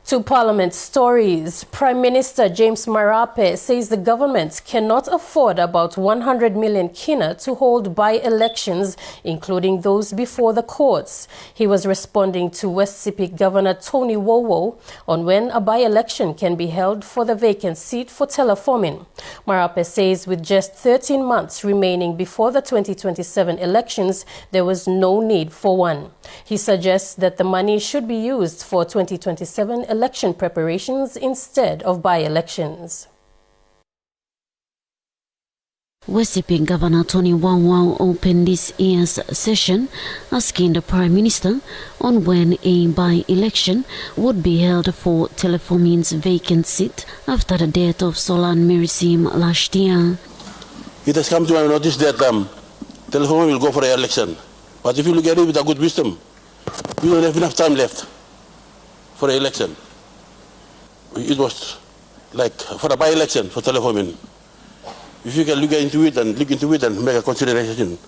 To Parliament stories, Prime Minister James Marape says the government cannot afford about 100 million Kina to hold by-elections, including those before the courts. He was responding to West Sepik Governor Tony Wowo on when a by-election can be held for the vacant seat for Teleforming. Marape says with just 13 months remaining before the 2027 elections, there was no need for one. He suggests that the money should be used for 2027 election preparations instead of by-elections. West Sepik Governor Tony Wowo opened this year's session asking the Prime Minister on when a by-election would be held for Teleforming's vacant seat after the death of Solan Merisim last year. It has come to my notice that Teleforming will go for an election. But if you look at it with a good wisdom, we don't have enough time left for an election. It was like for a by-election for Teleforming. If you can look into it and make a consideration.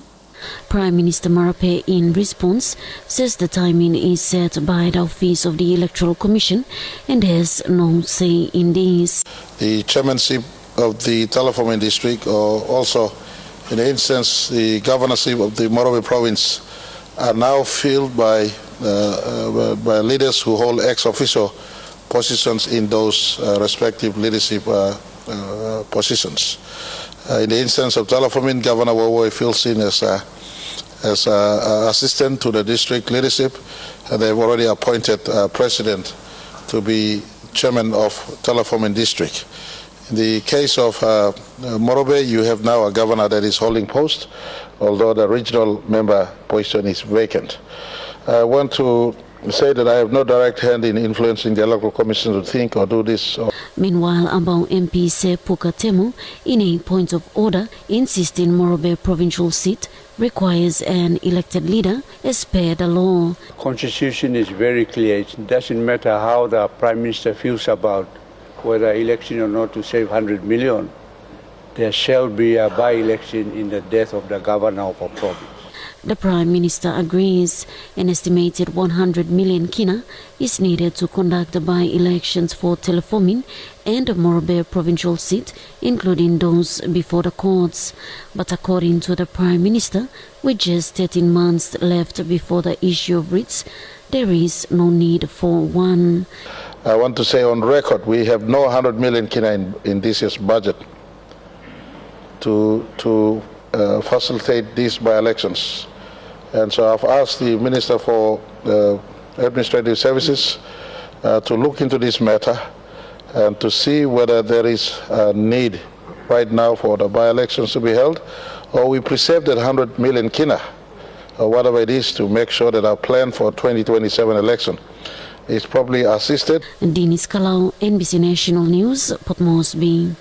Prime Minister Marape, in response, says the timing is set by the Office of the Electoral Commission and has no say in this. The chairmanship of the Teleforming district, or also in the instance the governorship of the Morobe province, are now filled by leaders who hold ex-officio positions in those respective leadership positions. In the instance of Teleforming, Governor Wowo fills in as assistant to the district leadership, and they've already appointed president to be chairman of Teleforming district. In the case of Morobe, you have now a governor that is holding post, although the regional member position is vacant. I want to say that I have no direct hand in influencing the electoral commission to think or do this. Meanwhile, Abau MP Sepuka Temu, in a point of order, insisting Morobe provincial seat requires an elected leader as per the law. Constitution is very clear. It doesn't matter how the Prime Minister feels about whether election or not to save 100 million. There shall be a by-election in the death of the governor of a province. The Prime Minister agrees an estimated 100 million Kina is needed to conduct the by-elections for Teleforming and the Morobe provincial seat, including those before the courts. But according to the Prime Minister, with just 13 months left before the issue of writs, there is no need for one. I want to say on record, we have no 100 million Kina in this year's budget to facilitate these by-elections. And so I've asked the Minister for Administrative Services to look into this matter and to see whether there is a need right now for the by-elections to be held, or we preserve that 100 million Kina, or whatever it is, to make sure that our plan for 2027 election is properly assisted. Dinis Kalau, NBC National News, Port Moresby.